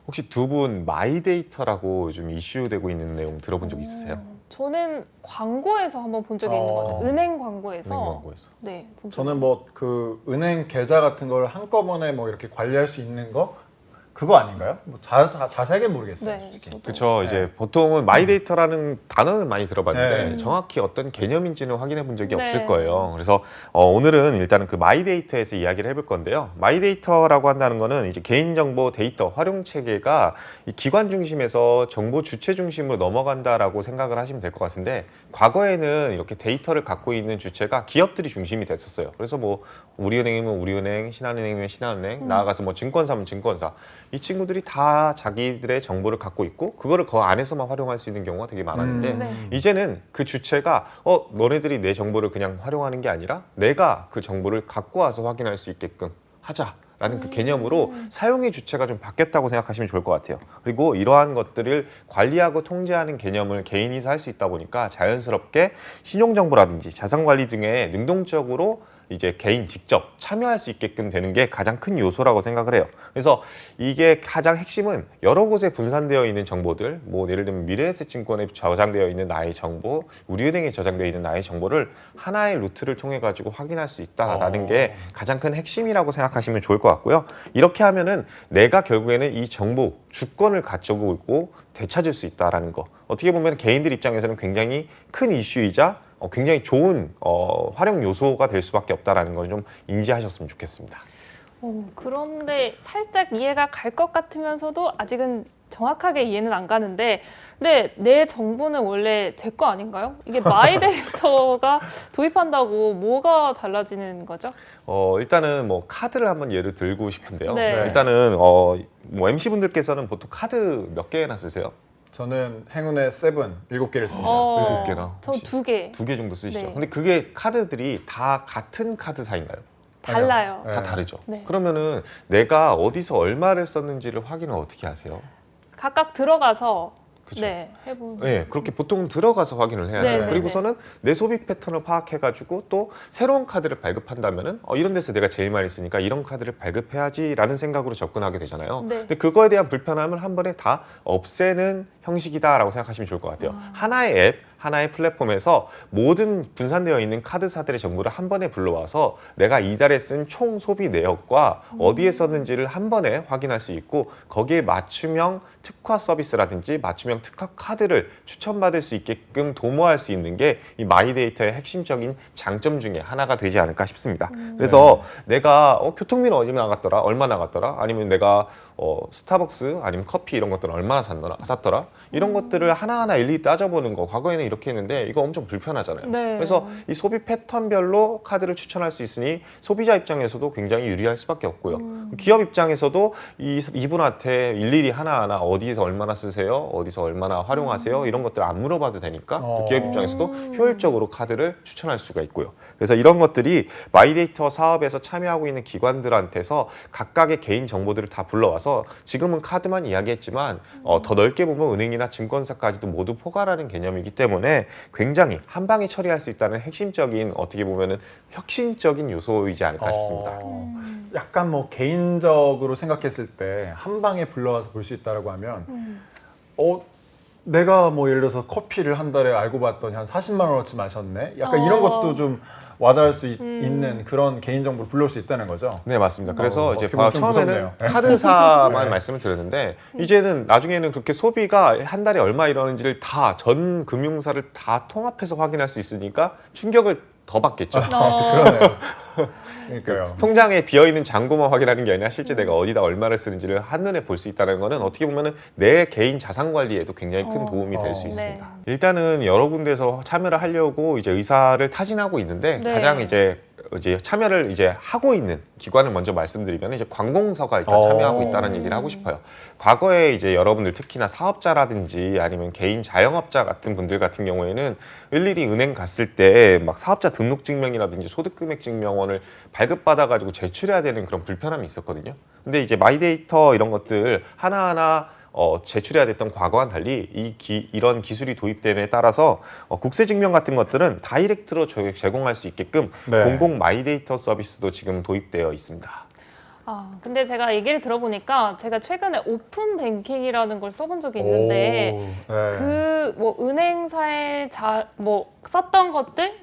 혹시 두 분 마이데이터라고 요즘 이슈되고 있는 내용 들어본 적 있으세요? 저는 광고에서 한번 본 적이 있는 것 같아요. 은행 광고에서. 은행 광고에서. 네, 본 적이 저는 뭐 그 은행 계좌 같은 걸 한꺼번에 뭐 이렇게 관리할 수 있는 거 그거 아닌가요? 뭐 자세하게 모르겠어요, 네, 솔직히. 저도. 그렇죠. 네. 이제 보통은 마이데이터라는 단어는 많이 들어봤는데 네. 정확히 어떤 개념인지는 확인해 본 적이 네. 없을 거예요. 그래서 오늘은 일단은 그 마이데이터에서 이야기를 해볼 건데요. 마이데이터라고 한다는 거는 이제 개인정보 데이터 활용 체계가 이 기관 중심에서 정보 주체 중심으로 넘어간다라고 생각을 하시면 될 것 같은데 과거에는 이렇게 데이터를 갖고 있는 주체가 기업들이 중심이 됐었어요. 그래서 뭐 우리은행이면 우리은행, 신한은행이면 신한은행, 나아가서 뭐 증권사면 증권사 이 친구들이 다 자기들의 정보를 갖고 있고 그거를 그 안에서만 활용할 수 있는 경우가 되게 많았는데 네. 이제는 그 주체가 너네들이 내 정보를 그냥 활용하는 게 아니라 내가 그 정보를 갖고 와서 확인할 수 있게끔 하자라는 그 개념으로 사용의 주체가 좀 바뀌었다고 생각하시면 좋을 것 같아요. 그리고 이러한 것들을 관리하고 통제하는 개념을 개인이서 할 수 있다 보니까 자연스럽게 신용정보라든지 자산관리 등에 능동적으로 이제 개인 직접 참여할 수 있게끔 되는 게 가장 큰 요소라고 생각을 해요. 그래서 이게 가장 핵심은 여러 곳에 분산되어 있는 정보들, 뭐 예를 들면 미래에셋증권에 저장되어 있는 나의 정보, 우리은행에 저장되어 있는 나의 정보를 하나의 루트를 통해 가지고 확인할 수 있다라는 게 가장 큰 핵심이라고 생각하시면 좋을 것 같고요. 이렇게 하면은 내가 결국에는 이 정보 주권을 가지고 있고 되찾을 수 있다라는 거. 어떻게 보면 개인들 입장에서는 굉장히 큰 이슈이자 굉장히 좋은 활용 요소가 될 수밖에 없다라는 걸 좀 인지하셨으면 좋겠습니다. 그런데 살짝 이해가 갈 것 같으면서도 아직은 정확하게 이해는 안 가는데 근데 내 정보는 원래 제 거 아닌가요? 이게 마이데이터가 도입한다고 뭐가 달라지는 거죠? 일단은 뭐 카드를 한번 예를 들고 싶은데요. 네. 일단은 뭐 MC분들께서는 보통 카드 몇 개나 쓰세요? 저는 행운의 세븐 7개를 씁니다. 일곱 개나 저 혹시? 2개. 2개 정도 쓰시죠? 네. 근데 그게 카드들이 다 같은 카드사인가요? 달라요. 네. 다 다르죠. 네. 그러면은 내가 어디서 얼마를 썼는지를 확인을 어떻게 하세요? 각각 들어가서 그쵸. 네, 해보는. 네, 그렇게 보통 들어가서 확인을 해야 네, 돼요. 네, 그리고서는 내 소비 패턴을 파악해가지고 또 새로운 카드를 발급한다면은 이런 데서 내가 제일 많이 쓰니까 이런 카드를 발급해야지라는 생각으로 접근하게 되잖아요. 네. 근데 그거에 대한 불편함을 한 번에 다 없애는 형식이다라고 생각하시면 좋을 것 같아요. 하나의 앱, 하나의 플랫폼에서 모든 분산되어 있는 카드사들의 정보를 한 번에 불러와서 내가 이달에 쓴 총 소비 내역과 어디에 썼는지를 한 번에 확인할 수 있고 거기에 맞춤형 특화 서비스라든지 맞춤형 특화 카드를 추천받을 수 있게끔 도모할 수 있는 게 이 마이데이터의 핵심적인 장점 중에 하나가 되지 않을까 싶습니다. 그래서 내가 교통비는 어디 나갔더라? 얼마 나갔더라? 아니면 내가 스타벅스 아니면 커피 이런 것들은 얼마나 샀더라? 이런 것들을 하나하나 일일이 따져보는 거 과거에는 이렇게 했는데 이거 엄청 불편하잖아요. 네. 그래서 이 소비 패턴별로 카드를 추천할 수 있으니 소비자 입장에서도 굉장히 유리할 수밖에 없고요. 기업 입장에서도 이분한테 일일이 하나하나 어디에서 얼마나 쓰세요? 어디서 얼마나 활용하세요? 이런 것들 안 물어봐도 되니까 또 기업 입장에서도 효율적으로 카드를 추천할 수가 있고요. 그래서 이런 것들이 마이데이터 사업에서 참여하고 있는 기관들한테서 각각의 개인 정보들을 다 불러와서 지금은 카드만 이야기했지만 더 넓게 보면 은행이나 증권사까지도 모두 포괄하는 개념이기 때문에 굉장히 한 방에 처리할 수 있다는 핵심적인 어떻게 보면은 혁신적인 요소이지 않을까 싶습니다. 약간 뭐 개인적으로 생각했을 때 한 방에 불러와서 볼 수 있다라고 하면 내가 뭐 예를 들어서 커피를 한 달에 알고 봤더니 한 40만 원어치 마셨네. 약간 이런 것도 좀 와닿을 수 있는 그런 개인정보를 불러올 수 있다는 거죠. 네, 맞습니다. 그래서 이제 어떻게 보면 좀 처음에는 무섭네요. 카드사만 네. 말씀을 드렸는데 이제는 나중에는 그렇게 소비가 한 달에 얼마 이러는지를 다 전 금융사를 다 통합해서 확인할 수 있으니까 충격을 더 받겠죠. 그러네요. 그러니까요. 통장에 비어있는 잔고만 확인하는 게 아니라 실제 내가 어디다 얼마를 쓰는지를 한눈에 볼 수 있다는 거는 어떻게 보면은 내 개인 자산 관리에도 굉장히 큰 도움이 될 수 네. 있습니다. 일단은 여러 군데에서 참여를 하려고 이제 의사를 타진하고 있는데 네. 가장 이제 참여를 이제 하고 있는 기관을 먼저 말씀드리면 이제 관공서가 일단 참여하고 있다는 얘기를 하고 싶어요. 과거에 이제 여러분들 특히나 사업자라든지 아니면 개인 자영업자 같은 분들 같은 경우에는 일일이 은행 갔을 때 막 사업자 등록 증명이라든지 소득금액 증명원을 발급받아 가지고 제출해야 되는 그런 불편함이 있었거든요. 근데 이제 마이데이터 이런 것들 하나하나 제출해야 됐던 과거와는 달리 이런 기술이 도입됨에 따라서 국세증명 같은 것들은 다이렉트로 제공할 수 있게끔 네. 공공 마이데이터 서비스도 지금 도입되어 있습니다. 근데 제가 얘기를 들어보니까 제가 최근에 오픈 뱅킹이라는 걸 써본 적이 있는데 오, 네. 그 뭐 은행사에 뭐 썼던 것들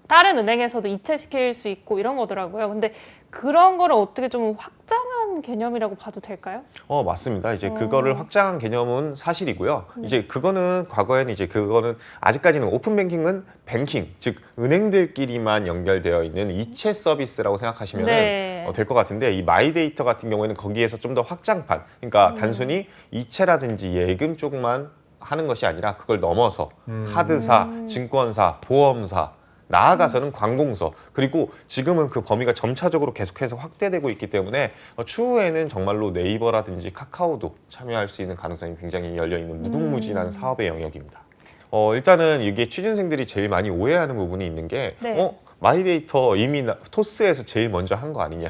다른 은행에서도 이체시킬 수 있고 이런 거더라고요. 근데 그런 거를 어떻게 좀 확장한 개념이라고 봐도 될까요? 맞습니다. 이제 그거를 확장한 개념은 사실이고요. 이제 그거는 과거에는 이제 그거는 아직까지는 오픈 뱅킹은 뱅킹, 즉 은행들끼리만 연결되어 있는 이체 서비스라고 생각하시면 네. 될 것 같은데 이 마이데이터 같은 경우에는 거기에서 좀 더 확장판, 그러니까 단순히 이체라든지 예금 쪽만 하는 것이 아니라 그걸 넘어서 카드사, 증권사, 보험사, 나아가서는 관공서, 그리고 지금은 그 범위가 점차적으로 계속해서 확대되고 있기 때문에 추후에는 정말로 네이버라든지 카카오도 참여할 수 있는 가능성이 굉장히 열려있는 무궁무진한 사업의 영역입니다. 일단은 이게 취준생들이 제일 많이 오해하는 부분이 있는 게 네. 마이데이터 이미 토스에서 제일 먼저 한 거 아니냐,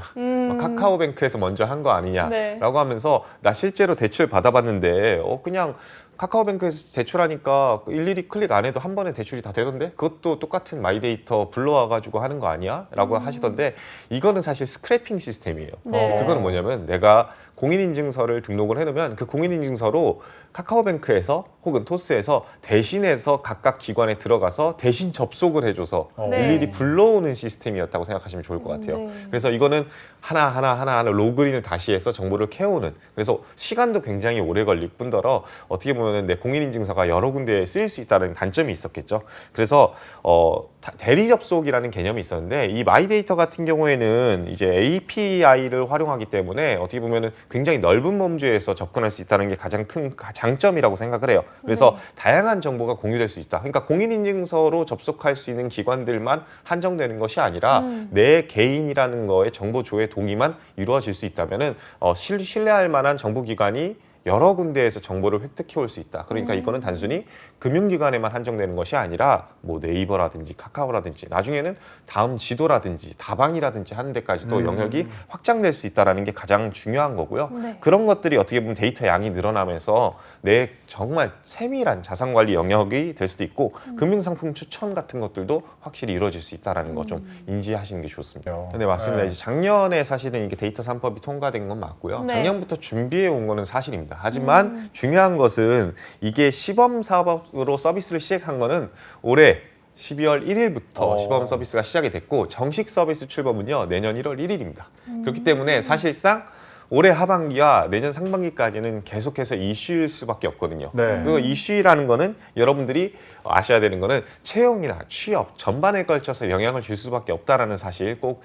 카카오뱅크에서 먼저 한 거 아니냐라고 네. 하면서 나 실제로 대출 받아봤는데 그냥 카카오뱅크에서 대출하니까 일일이 클릭 안 해도 한 번에 대출이 다 되던데 그것도 똑같은 마이데이터 불러와가지고 하는 거 아니야? 라고 하시던데 이거는 사실 스크래핑 시스템이에요. 네. 그거는 뭐냐면 내가 공인인증서를 등록을 해놓으면 그 공인인증서로 카카오뱅크에서 혹은 토스에서 대신해서 각각 기관에 들어가서 대신 접속을 해줘서 네. 일일이 불러오는 시스템이었다고 생각하시면 좋을 것 같아요. 네. 그래서 이거는 하나하나 로그인을 다시 해서 정보를 캐오는, 그래서 시간도 굉장히 오래 걸릴 뿐더러 어떻게 보면 내 공인인증서가 여러 군데에 쓰일 수 있다는 단점이 있었겠죠. 그래서 대리 접속이라는 개념이 있었는데 이 마이데이터 같은 경우에는 이제 API를 활용하기 때문에 어떻게 보면은 굉장히 넓은 범주에서 접근할 수 있다는 게 가장 큰 장점이라고 생각을 해요. 그래서 다양한 정보가 공유될 수 있다. 그러니까 공인인증서로 접속할 수 있는 기관들만 한정되는 것이 아니라 내 개인이라는 거의 정보 조회 동의만 이루어질 수 있다면은 신뢰할 만한 정보기관이 여러 군데에서 정보를 획득해 올 수 있다. 그러니까 이거는 단순히 금융기관에만 한정되는 것이 아니라 뭐 네이버라든지 카카오라든지 나중에는 다음 지도라든지 다방이라든지 하는 데까지도 영역이 확장될 수 있다는 게 가장 중요한 거고요. 네. 그런 것들이 어떻게 보면 데이터 양이 늘어나면서 내 정말 세밀한 자산관리 영역이 될 수도 있고 금융상품 추천 같은 것들도 확실히 이루어질 수 있다는 거 좀 인지하시는 게 좋습니다. 네, 맞습니다. 네. 이제 작년에 사실은 이게 데이터 3법이 통과된 건 맞고요. 네. 작년부터 준비해 온 거는 사실입니다. 하지만 중요한 것은 이게 시범 사업으로 서비스를 시작한 거는 올해 12월 1일부터 시범 서비스가 시작이 됐고 정식 서비스 출범은요 내년 1월 1일입니다. 그렇기 때문에 사실상 올해 하반기와 내년 상반기까지는 계속해서 이슈일 수밖에 없거든요. 네. 그 이슈라는 거는 여러분들이 아셔야 되는 거는 채용이나 취업 전반에 걸쳐서 영향을 줄 수밖에 없다라는 사실 꼭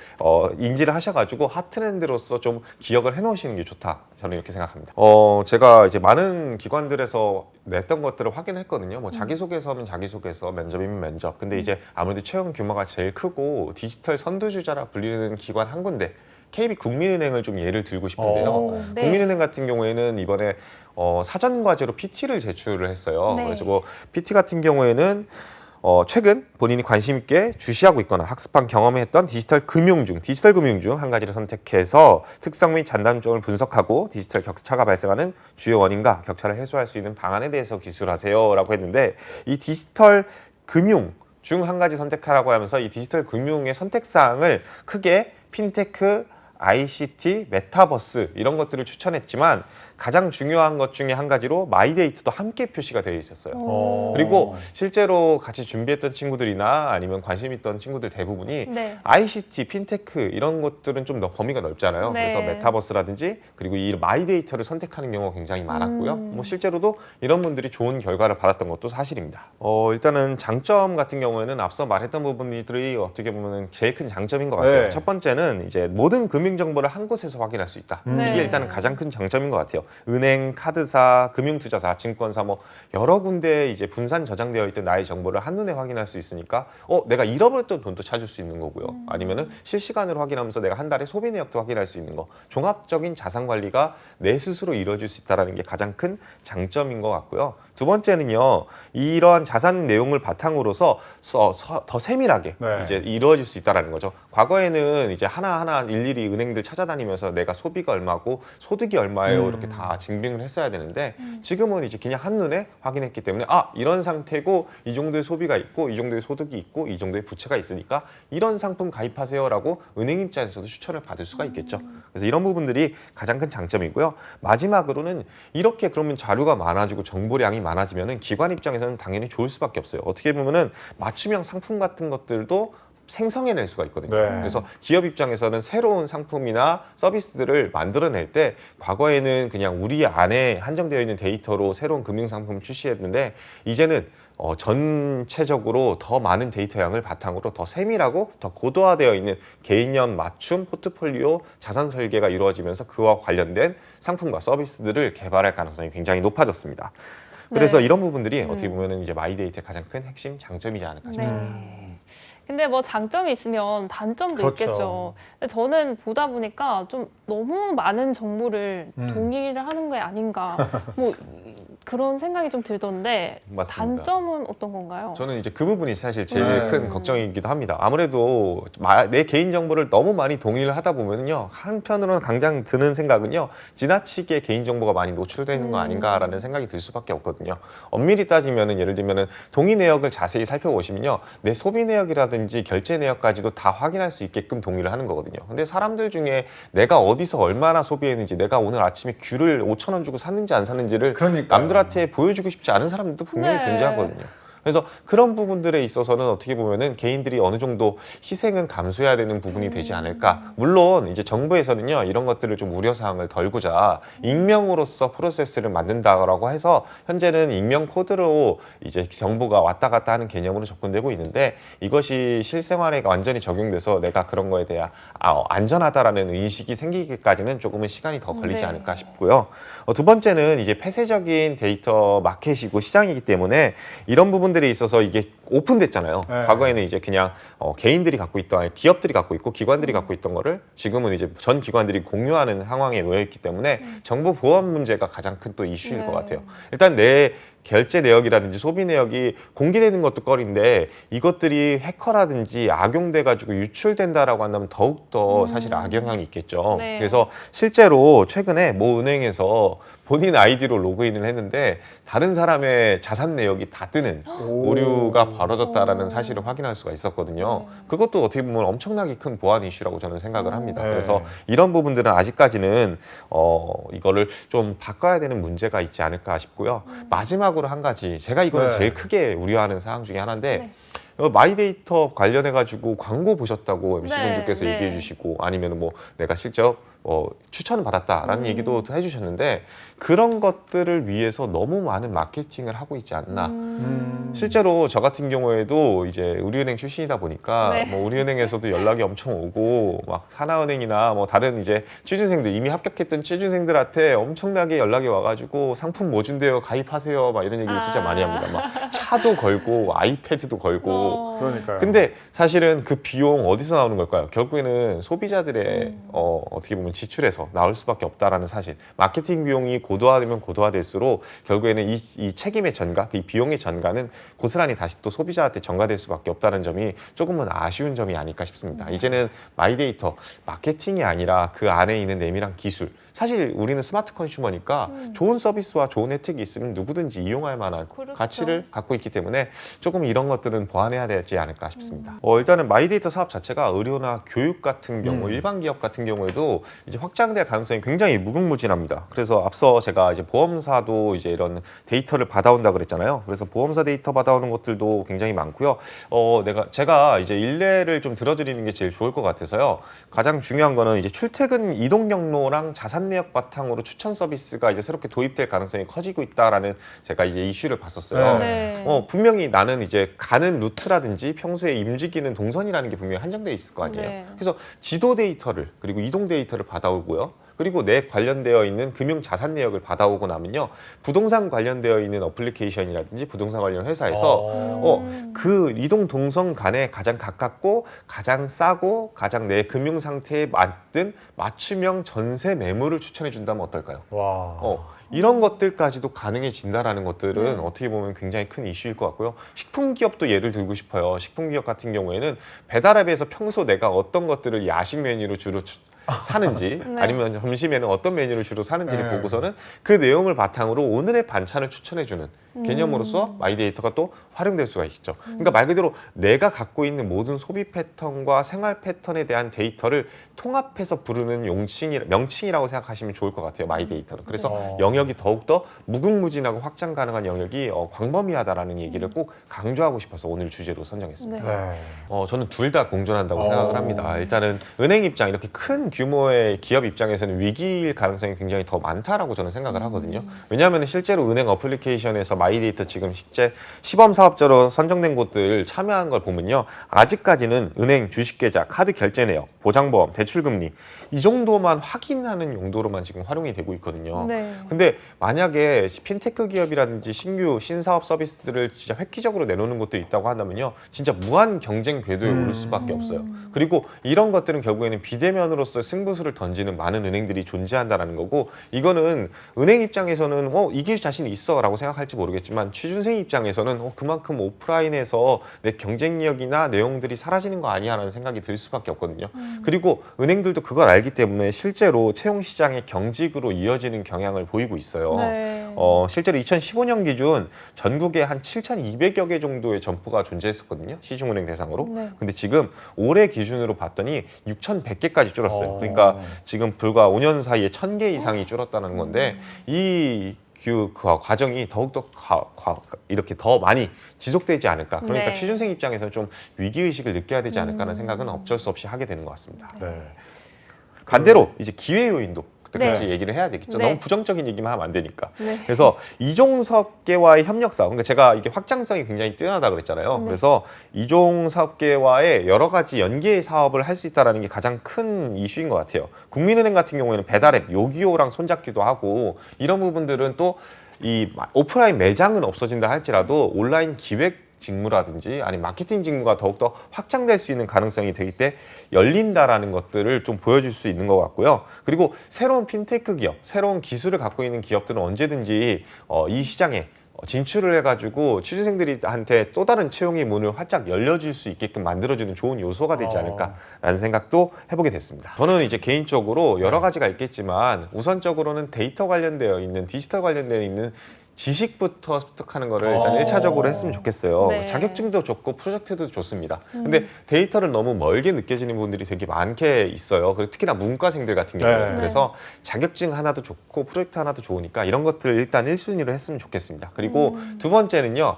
인지를 하셔가지고 핫트렌드로서 좀 기억을 해놓으시는 게 좋다. 저는 이렇게 생각합니다. 제가 이제 많은 기관들에서 냈던 것들을 확인했거든요. 뭐 자기소개서면 자기소개서, 면접이면 면접. 근데 이제 아무래도 채용 규모가 제일 크고 디지털 선두주자라 불리는 기관 한 군데. KB국민은행을 좀 예를 들고 싶은데요. 네. 국민은행 같은 경우에는 이번에 사전 과제로 PT를 제출을 했어요. 네. 그래서 뭐 PT 같은 경우에는 최근 본인이 관심 있게 주시하고 있거나 학습한 경험을 했던 디지털 금융 중 한 가지를 선택해서 특성 및 장단점을 분석하고 디지털 격차가 발생하는 주요 원인과 격차를 해소할 수 있는 방안에 대해서 기술하세요라고 했는데 이 디지털 금융 중 한 가지 선택하라고 하면서 이 디지털 금융의 선택사항을 크게 핀테크, ICT, 메타버스 이런 것들을 추천했지만 가장 중요한 것 중에 한 가지로 마이데이터도 함께 표시가 되어 있었어요. 그리고 실제로 같이 준비했던 친구들이나 아니면 관심 있던 친구들 대부분이 네. ICT, 핀테크 이런 것들은 좀 더 범위가 넓잖아요. 네. 그래서 메타버스라든지 그리고 이 마이데이터를 선택하는 경우가 굉장히 많았고요. 뭐 실제로도 이런 분들이 좋은 결과를 받았던 것도 사실입니다. 일단은 장점 같은 경우에는 앞서 말했던 부분들이 어떻게 보면 제일 큰 장점인 것 같아요. 네. 첫 번째는 이제 모든 금융 정보를 한 곳에서 확인할 수 있다. 네. 이게 일단은 가장 큰 장점인 것 같아요. 은행, 카드사, 금융투자사, 증권사 뭐 여러 군데에 이제 분산 저장되어 있던 나의 정보를 한눈에 확인할 수 있으니까 내가 잃어버렸던 돈도 찾을 수 있는 거고요. 아니면은 실시간으로 확인하면서 내가 한 달에 소비 내역도 확인할 수 있는 거. 종합적인 자산 관리가 내 스스로 이루어질 수 있다는 게 가장 큰 장점인 것 같고요. 두 번째는요, 이러한 자산 내용을 바탕으로서 더 세밀하게 네. 이제 이루어질 수 있다는 거죠. 과거에는 이제 하나하나 일일이 은행들 찾아다니면서 내가 소비가 얼마고 소득이 얼마예요 이렇게 다 증빙을 했어야 되는데 지금은 이제 그냥 한눈에 확인했기 때문에 아 이런 상태고 이 정도의 소비가 있고 이 정도의 소득이 있고 이 정도의 부채가 있으니까 이런 상품 가입하세요라고 은행 입장에서도 추천을 받을 수가 있겠죠. 그래서 이런 부분들이 가장 큰 장점이고요. 마지막으로는 이렇게 그러면 자료가 많아지고 정보량이 많아지면은 기관 입장에서는 당연히 좋을 수밖에 없어요. 어떻게 보면은 맞춤형 상품 같은 것들도 생성해낼 수가 있거든요. 네. 그래서 기업 입장에서는 새로운 상품이나 서비스들을 만들어낼 때 과거에는 그냥 우리 안에 한정되어 있는 데이터로 새로운 금융 상품을 출시했는데 이제는 전체적으로 더 많은 데이터 양을 바탕으로 더 세밀하고 더 고도화되어 있는 개인형 맞춤 포트폴리오 자산 설계가 이루어지면서 그와 관련된 상품과 서비스들을 개발할 가능성이 굉장히 높아졌습니다. 그래서 네. 이런 부분들이 어떻게 보면 이제 마이데이터의 가장 큰 핵심 장점이지 않을까 싶습니다. 네. 근데 뭐 장점이 있으면 단점도 그렇죠. 있겠죠. 근데 저는 보다 보니까 좀 너무 많은 정보를 음. 동의를 하는 게 아닌가 뭐 그런 생각이 좀 들던데 맞습니다. 단점은 어떤 건가요? 저는 이제 그 부분이 사실 제일 네. 큰 걱정이기도 합니다. 아무래도 내 개인 정보를 너무 많이 동의를 하다 보면요, 한편으로는 당장 드는 생각은요, 지나치게 개인 정보가 많이 노출되는 거 아닌가라는 생각이 들 수밖에 없거든요. 엄밀히 따지면은 예를 들면은 동의 내역을 자세히 살펴보시면요, 내 소비 내역이라든지 결제 내역까지도 다 확인할 수 있게끔 동의를 하는 거거든요. 근데 사람들 중에 내가 어디서 얼마나 소비했는지, 내가 오늘 아침에 귤을 5,000원 주고 샀는지 안 샀는지를 그러니까요. 남들한테 보여주고 싶지 않은 사람들도 분명히 네. 존재하거든요. 그래서 그런 부분들에 있어서는 어떻게 보면은 개인들이 어느 정도 희생은 감수해야 되는 부분이 되지 않을까. 물론 이제 정부에서는요, 이런 것들을 좀 우려사항을 덜고자 익명으로서 프로세스를 만든다라고 해서 현재는 익명 코드로 이제 정보가 왔다 갔다 하는 개념으로 접근되고 있는데 이것이 실생활에 완전히 적용돼서 내가 그런 거에 대한 안전하다라는 인식이 생기기까지는 조금은 시간이 더 걸리지 네. 않을까 싶고요. 두 번째는 이제 폐쇄적인 데이터 마켓이고 시장이기 때문에 이런 부분들에 있어서 이게 오픈됐잖아요. 네. 과거에는 이제 그냥 개인들이 갖고 있던, 기업들이 갖고 있고 기관들이 갖고 있던 거를 지금은 이제 전 기관들이 공유하는 상황에 놓여 있기 때문에 정보 보안 문제가 가장 큰 또 이슈일 것 네. 같아요. 일단 내 결제 내역이라든지 소비 내역이 공개되는 것도 꺼린데 이것들이 해커라든지 악용돼 가지고 유출된다라고 한다면 더욱더 사실 악영향이 있겠죠. 네. 그래서 실제로 최근에 모 은행에서 본인 아이디로 로그인을 했는데 다른 사람의 자산 내역이 다 뜨는 오류가 벌어졌다라는 사실을 확인할 수가 있었거든요. 그것도 어떻게 보면 엄청나게 큰 보안 이슈라고 저는 생각을 합니다. 네. 그래서 이런 부분들은 아직까지는 이거를 좀 바꿔야 되는 문제가 있지 않을까 싶고요. 마지막으로 한 가지, 제가 이거는 네. 제일 크게 우려하는 사항 중에 하나인데 네. 마이데이터 관련해 가지고 광고 보셨다고 MC분들께서 네. 얘기해 주시고 아니면 뭐 내가 실제 추천을 받았다라는 얘기도 해주셨는데 그런 것들을 위해서 너무 많은 마케팅을 하고 있지 않나. 실제로 저 같은 경우에도 이제 우리은행 출신이다 보니까 네. 뭐 우리은행에서도 연락이 엄청 오고 막 하나은행이나 뭐 다른 이제 취준생들 이미 합격했던 취준생들한테 엄청나게 연락이 와가지고 상품 뭐 준대요 가입하세요 막 이런 얘기를 진짜 많이 합니다. 막 차도 걸고 아이패드도 걸고. 그러니까요. 근데 사실은 그 비용 어디서 나오는 걸까요? 결국에는 소비자들의 어떻게 보면 지출에서 나올 수밖에 없다라는 사실. 마케팅 비용이 고도화되면 고도화될수록 결국에는 이 책임의 전가, 이 비용의 전가는 고스란히 다시 또 소비자한테 전가될 수밖에 없다는 점이 조금은 아쉬운 점이 아닐까 싶습니다. 이제는 마이데이터 마케팅이 아니라 그 안에 있는 내밀한 기술. 사실 우리는 스마트 컨슈머니까 좋은 서비스와 좋은 혜택이 있으면 누구든지 이용할 만한 그렇죠. 가치를 갖고 있기 때문에 조금 이런 것들은 보완해야 되지 않을까 싶습니다. 일단은 마이데이터 사업 자체가 의료나 교육 같은 경우, 일반 기업 같은 경우에도 이제 확장될 가능성이 굉장히 무궁무진합니다. 그래서 앞서 제가 이제 보험사도 이제 이런 데이터를 받아온다 그랬잖아요. 그래서 보험사 데이터 받아오는 것들도 굉장히 많고요. 제가 이제 일례를 좀 들어드리는 게 제일 좋을 것 같아서요. 가장 중요한 거는 이제 출퇴근 이동 경로랑 자산 내역 바탕으로 추천 서비스가 이제 새롭게 도입될 가능성이 커지고 있다라는 제가 이제 이슈를 봤었어요. 네. 분명히 나는 이제 가는 루트라든지 평소에 움직이는 동선이라는 게 분명히 한정돼 있을 거 아니에요. 네. 그래서 지도 데이터를 그리고 이동 데이터를 받아오고요. 그리고 내 관련되어 있는 금융 자산 내역을 받아오고 나면요. 부동산 관련되어 있는 어플리케이션이라든지 부동산 관련 회사에서 그 이동 동선 간에 가장 가깝고 가장 싸고 가장 내 금융 상태에 맞든 맞춤형 전세 매물을 추천해 준다면 어떨까요? 와. 이런 것들까지도 가능해진다라는 것들은 어떻게 보면 굉장히 큰 이슈일 것 같고요. 식품기업도 예를 들고 싶어요. 식품기업 같은 경우에는 배달앱에서 평소 내가 어떤 것들을 야식 메뉴로 주로 사는지 네. 아니면 점심에는 어떤 메뉴를 주로 사는지를 네. 보고서는 그 내용을 바탕으로 오늘의 반찬을 추천해주는 개념으로서 마이데이터가 또 활용될 수가 있죠. 그러니까 말 그대로 내가 갖고 있는 모든 소비 패턴과 생활 패턴에 대한 데이터를 통합해서 부르는 명칭이라고 생각하시면 좋을 것 같아요. 마이데이터는. 그래서 네. 영역이 더욱더 무궁무진하고 확장 가능한 영역이 광범위하다라는 얘기를 꼭 강조하고 싶어서 오늘 주제로 선정했습니다. 네. 네. 저는 둘 다 공존한다고 어. 생각을 합니다. 일단은 은행 입장, 이렇게 큰 규모의 기업 입장에서는 위기일 가능성이 굉장히 더 많다라고 저는 생각을 하거든요. 왜냐하면 실제로 은행 어플리케이션에서 마이데이터 지금 실제 시범 사업자로 선정된 곳들 참여한 걸 보면요. 아직까지는 은행 주식계좌, 카드 결제 내역, 보장보험, 대출금리 이 정도만 확인하는 용도로만 지금 활용이 되고 있거든요. 네. 근데 만약에 핀테크 기업이라든지 신규 신사업 서비스들을 진짜 획기적으로 내놓는 것도 있다고 한다면요, 진짜 무한 경쟁 궤도에 오를 수밖에 없어요. 그리고 이런 것들은 결국에는 비대면으로서 승부수를 던지는 많은 은행들이 존재한다라는 거고, 이거는 은행 입장에서는 이길 자신이 있어라고 생각할지 모르겠지만 취준생 입장에서는 그만큼 오프라인에서 내 경쟁력이나 내용들이 사라지는 거 아니야라는 생각이 들 수밖에 없거든요. 그리고 은행들도 그걸 알기 때문에 실제로 채용 시장의 경직으로 이어지는 경향을 보이고 있어요. 네. 실제로 2015년 기준 전국에 한 7,200여 개 정도의 점포가 존재했었거든요. 시중은행 대상으로. 네. 근데 지금 올해 기준으로 봤더니 6,100개까지 줄었어요. 그러니까 지금 불과 5년 사이에 1,000개 이상이 줄었다는 건데 그 과정이 더욱더 이렇게 더 많이 지속되지 않을까. 그러니까 네. 취준생 입장에서는 좀 위기의식을 느껴야 되지 않을까라는 생각은 어쩔 수 없이 하게 되는 것 같습니다. 네. 반대로 이제 기회 요인도 같이 네. 얘기를 해야 되겠죠. 네. 너무 부정적인 얘기만 하면 안 되니까. 네. 그래서 이종섭계와의 협력 사업, 그러니까 제가 이게 확장성이 굉장히 뛰어나다 그랬잖아요. 네. 그래서 이종섭계와의 여러 가지 연계 사업을 할 수 있다는 게 가장 큰 이슈인 것 같아요. 국민은행 같은 경우에는 배달앱 요기요랑 손잡기도 하고, 이런 부분들은 또 이 오프라인 매장은 없어진다 할지라도 온라인 기획 직무라든지 아니 마케팅 직무가 더욱더 확장될 수 있는 가능성이 되기 때 열린다라는 것들을 좀 보여줄 수 있는 것 같고요. 그리고 새로운 핀테크 기업, 새로운 기술을 갖고 있는 기업들은 언제든지 이 시장에 진출을 해가지고 취준생들한테 또 다른 채용의 문을 활짝 열려줄 수 있게끔 만들어주는 좋은 요소가 되지 않을까라는 생각도 해보게 됐습니다. 저는 이제 개인적으로 여러 가지가 있겠지만 우선적으로는 데이터 관련되어 있는, 디지털 관련되어 있는 지식부터 습득하는 거를 일단 1차적으로 했으면 좋겠어요. 네. 자격증도 좋고 프로젝트도 좋습니다. 근데 데이터를 너무 멀게 느껴지는 분들이 되게 많게 있어요. 그래서 특히나 문과생들 같은 경우에. 네. 그래서 자격증 하나도 좋고 프로젝트 하나도 좋으니까 이런 것들 일단 1순위로 했으면 좋겠습니다. 그리고 두 번째는요.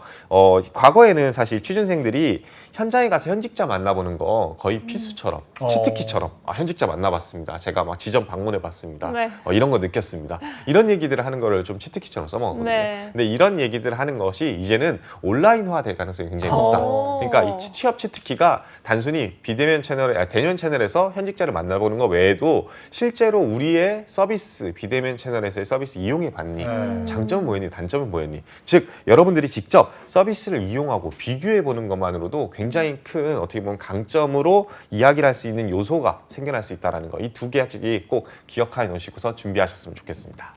과거에는 사실 취준생들이 현장에 가서 현직자 만나보는 거 거의 필수처럼, 치트키처럼 현직자 만나봤습니다. 제가 막 지점 방문해봤습니다. 네. 이런 거 느꼈습니다. 이런 얘기들을 하는 거를 좀 치트키처럼 써먹었거든요. 네. 근데 이런 얘기들을 하는 것이 이제는 온라인화 될 가능성이 굉장히 높다. 그러니까 이 취업 치트키가 단순히 비대면 대면 채널에서 현직자를 만나보는 것 외에도 실제로 우리의 서비스, 비대면 채널에서의 서비스 이용해 봤니? 장점은 뭐였니? 단점은 뭐였니? 즉 여러분들이 직접 서비스를 이용하고 비교해 보는 것만으로도 굉장히 큰 어떻게 보면 강점으로 이야기를 할 수 있는 요소가 생겨날 수 있다는 거. 이 두 가지 꼭 기억하에 놓으시고서 준비하셨으면 좋겠습니다.